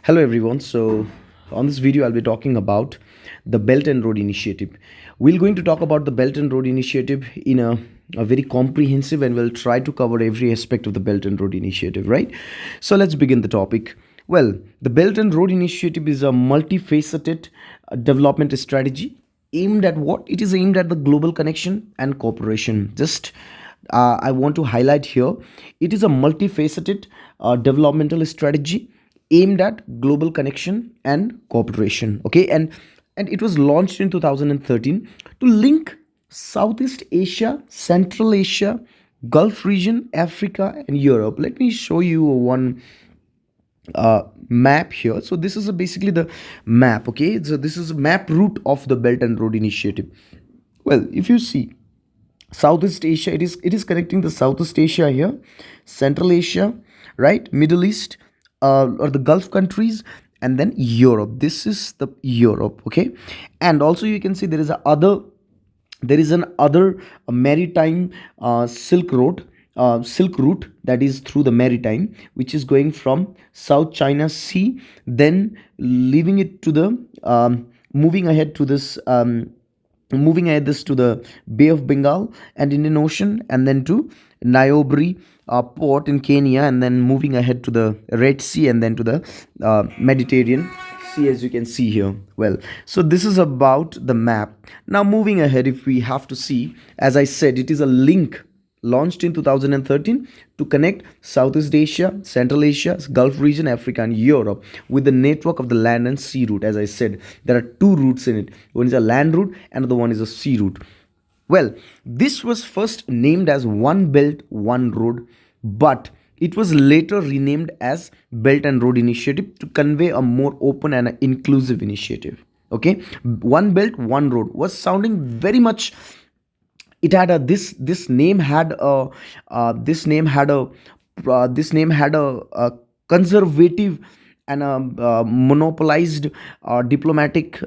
Hello everyone. So on this video I'll be talking about the Belt and Road Initiative. We're going to talk about the Belt and Road Initiative in a very comprehensive, and we'll try to cover every aspect of the Belt and Road Initiative, right? So let's begin the topic. Well, the Belt and Road Initiative is a multifaceted development strategy aimed at what? It is aimed at the global connection and cooperation. Just I want to highlight here, it is a multifaceted developmental strategy aimed at global connection and cooperation. Okay, and it was launched in 2013 to link Southeast Asia, Central Asia, Gulf region, Africa, and Europe. Let me show you one map here. So this is basically the map. Okay, so this is a map route of the Belt and Road Initiative. Well, if you see Southeast Asia, it is connecting the Southeast Asia here, Central Asia, right, Middle East, or the Gulf countries, and then Europe. This is the Europe. Okay, and also you can see there is an other maritime silk route, that is through the maritime, which is going from South China Sea, then leaving it to the moving ahead to this moving ahead this to the Bay of Bengal and Indian Ocean, and then to Nairobi port in Kenya, and then moving ahead to the Red Sea, and then to the Mediterranean Sea, as you can see here. Well, so this is about the map. Now moving ahead, if we have to see, as I said, it is a link launched in 2013 to connect Southeast Asia, Central Asia, Gulf region, Africa, and Europe with the network of the land and sea route. As I said, there are two routes in it. One is a land route, another one is a sea route. Well, this was first named as One Belt, One Road, but it was later renamed as Belt and Road Initiative to convey a more open and inclusive initiative. Okay, One Belt, One Road was sounding very much, it had a this name had a conservative and monopolized diplomatic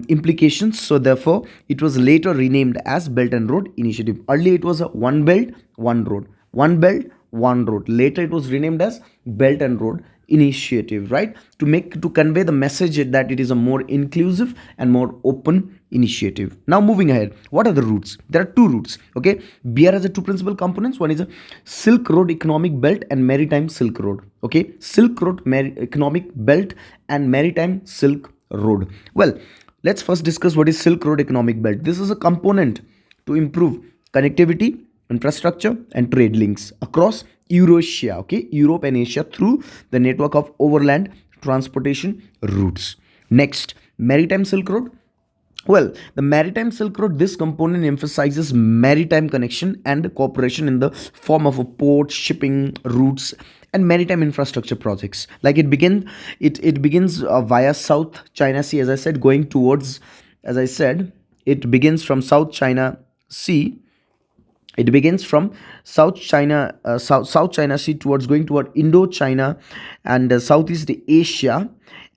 implications. So therefore it was later renamed as Belt and Road Initiative. Earlier it was a One Belt, One Road, One Belt, One Road. Later it was renamed as Belt and Road Initiative, right, to convey the message that it is a more inclusive and more open initiative. Now moving ahead, what are the routes? There are two routes. Okay, BR has a two principal components. One is a Silk Road Economic Belt and Maritime Silk Road. Okay, Silk Road Economic Belt and Maritime Silk Road. Well, let's first discuss what is Silk Road Economic Belt. This is a component to improve connectivity, infrastructure, and trade links across Eurasia, okay, Europe and Asia, through the network of overland transportation routes. Next, Maritime Silk Road. Well, the Maritime Silk Road, this component emphasizes maritime connection and cooperation in the form of a port, shipping routes, and maritime infrastructure projects. Like it begins via South China Sea, as I said, going towards, as I said, it begins from South China Sea. It begins from South China Sea towards going toward Indochina and Southeast Asia,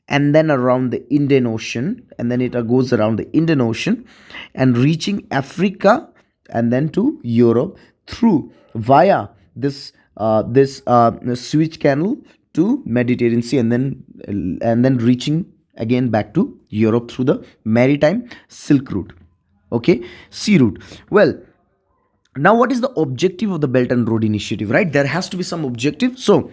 and then around the Indian Ocean, and then it goes around the Indian Ocean and reaching Africa, and then to Europe through via this Suez Canal to Mediterranean Sea, and then reaching again back to Europe through the maritime Silk Route. Okay, sea route. Well, now what is the objective of the Belt and Road Initiative, right? There has to be some objective. So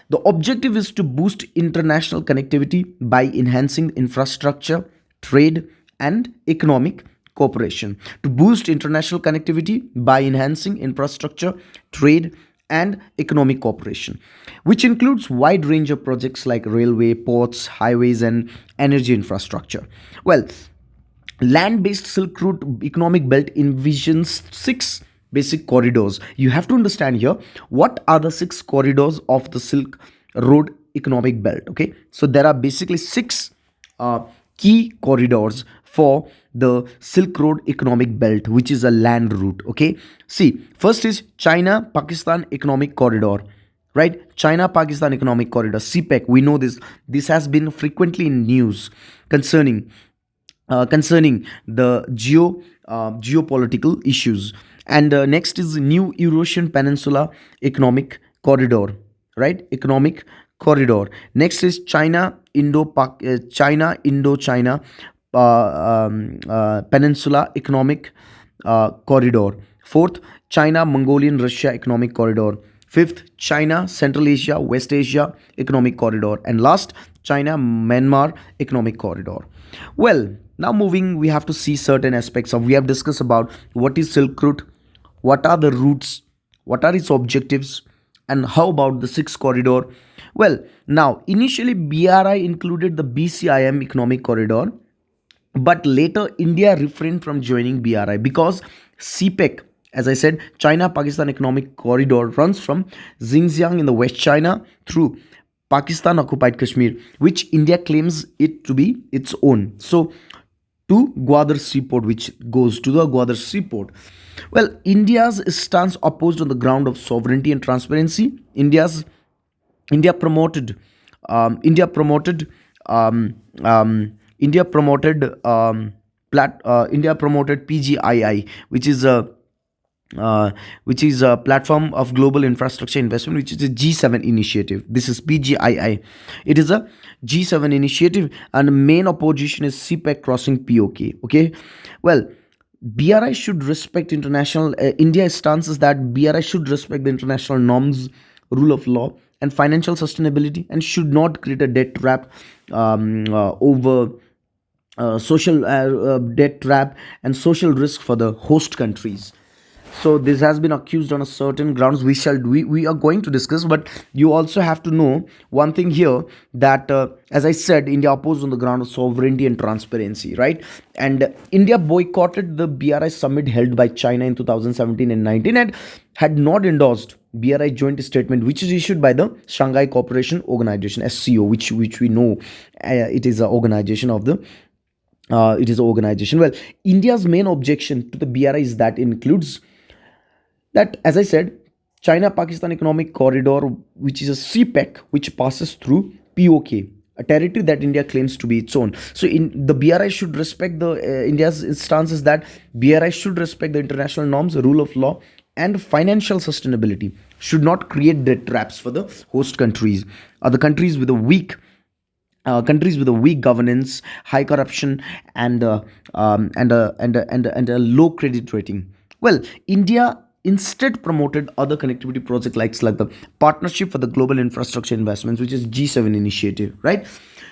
the objective is to boost international connectivity by enhancing infrastructure, trade, and economic cooperation. To boost international connectivity by enhancing infrastructure, trade, and economic cooperation, which includes wide range of projects like railway, ports, highways, and energy infrastructure. Well, land-based Silk Route Economic Belt envisions six basic corridors. You have to understand here what are the six corridors of the Silk Road Economic Belt. Okay, so there are basically six key corridors for the Silk Road Economic Belt, which is a land route. Okay, see, first is China Pakistan Economic Corridor, right? China Pakistan Economic Corridor, CPEC. We know this has been frequently in news concerning the geopolitical issues. And next is New Eurasian Peninsula Economic Corridor, right? Economic corridor. Next is China Indo-China Peninsula Economic Corridor. Fourth, China Mongolian Russia Economic Corridor. Fifth, China Central Asia West Asia Economic Corridor. And last, China Myanmar Economic Corridor. Well, now moving, we have to see certain aspects of. We have discussed about what is Silk Route, what are the routes, what are its objectives, and how about the sixth corridor. Well, now initially BRI included the BCIM economic corridor, but later India refrained from joining BRI because CPEC, as I said, China Pakistan Economic Corridor, runs from Xinjiang in the West China through Pakistan occupied Kashmir, which India claims it to be its own. So, to Gwadar Seaport, which goes to the Gwadar Seaport. Well, India's stance opposed on the ground of sovereignty and transparency. India promoted India promoted um, India promoted India promoted PGII, uh, which is a platform of global infrastructure investment, which is a G7 initiative. This is PGII. It is a G7 initiative, and the main opposition is CPEC crossing POK. Okay, well, BRI should respect international. India's stance is that BRI should respect the international norms, rule of law, and financial sustainability, and should not create a debt trap over social debt trap and social risk for the host countries. So this has been accused on a certain grounds. We are going to discuss, but you also have to know one thing here, that as I said, India opposed on the ground of sovereignty and transparency, right? And India boycotted the BRI summit held by China in 2017 and 19, and had not endorsed BRI joint statement, which is issued by the Shanghai Cooperation Organization, SCO, which we know it is an organization of the it is an organization. Well, India's main objection to the BRI is that includes that, as I said, China Pakistan Economic Corridor, which is a CPEC, which passes through POK, a territory that India claims to be its own. So, in the BRI should respect the India's stance is that BRI should respect the international norms, rule of law, and financial sustainability. Should not create debt traps for the host countries or the countries with a weak governance, high corruption, and a low credit rating. Well, India instead promoted other connectivity projects like the Partnership for the Global Infrastructure Investments, which is G7 initiative, right?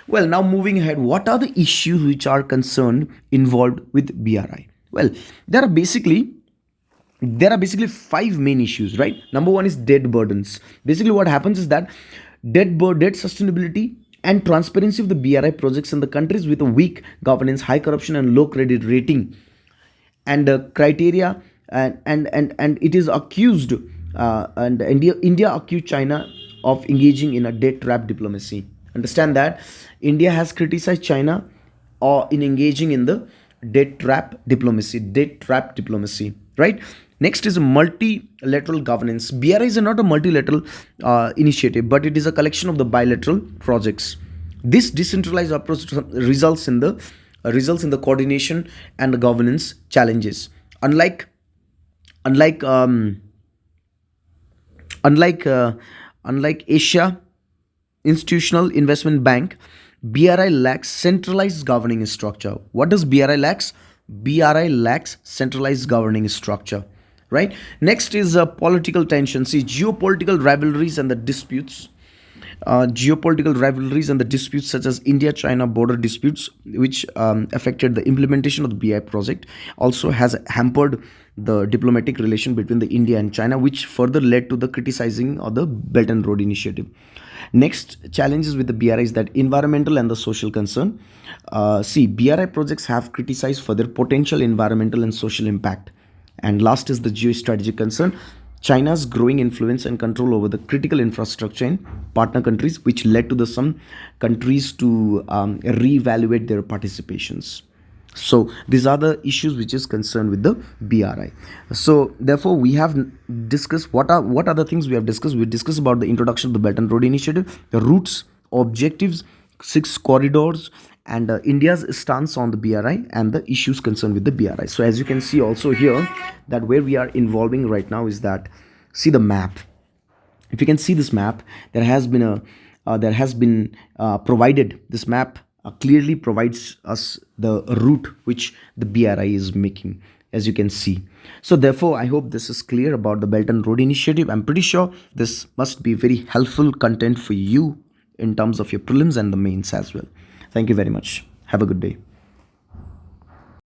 Well, now moving ahead, what are the issues which are concerned involved with BRI? Well, there are basically five main issues, right? Number one is debt burdens. Basically, what happens is that debt sustainability and transparency of the BRI projects in the countries with a weak governance, high corruption, and low credit rating, and criteria, and it is accused, and India accused China of engaging in a debt trap diplomacy. Understand that India has criticized China or in engaging in the debt trap diplomacy, right? Next is multilateral governance. BRI is not a multilateral initiative, but it is a collection of the bilateral projects. This decentralized approach results in the coordination and the governance challenges. Unlike unlike um, unlike unlike Asia Institutional Investment Bank, BRI lacks centralized governing structure. What does BRI lacks? BRI lacks centralized governing structure. Right. Next is political tension. See, geopolitical rivalries and the disputes such as India-China border disputes, which affected the implementation of the BI project, also has hampered the diplomatic relation between the India and China, which further led to the criticizing of the Belt and Road Initiative. Next challenges with the BRI is that environmental and the social concern. See, BRI projects have criticized for their potential environmental and social impact. And last is the geostrategic concern. China's growing influence and control over the critical infrastructure in partner countries, which led to some countries to reevaluate their participations. So these are the issues which is concerned with the BRI. So therefore, we have discussed what are the things we have discussed. We discussed about the introduction of the Belt and Road Initiative, the routes, objectives, six corridors, and India's stance on the BRI and the issues concerned with the BRI. So as you can see also here, that where we are involving right now is that, see the map. If you can see this map, there has been there has been provided, this map clearly provides us the route which the BRI is making, as you can see. So therefore, I hope this is clear about the Belt and Road Initiative. I'm pretty sure this must be very helpful content for you in terms of your prelims and the mains as well. Thank you very much. Have a good day.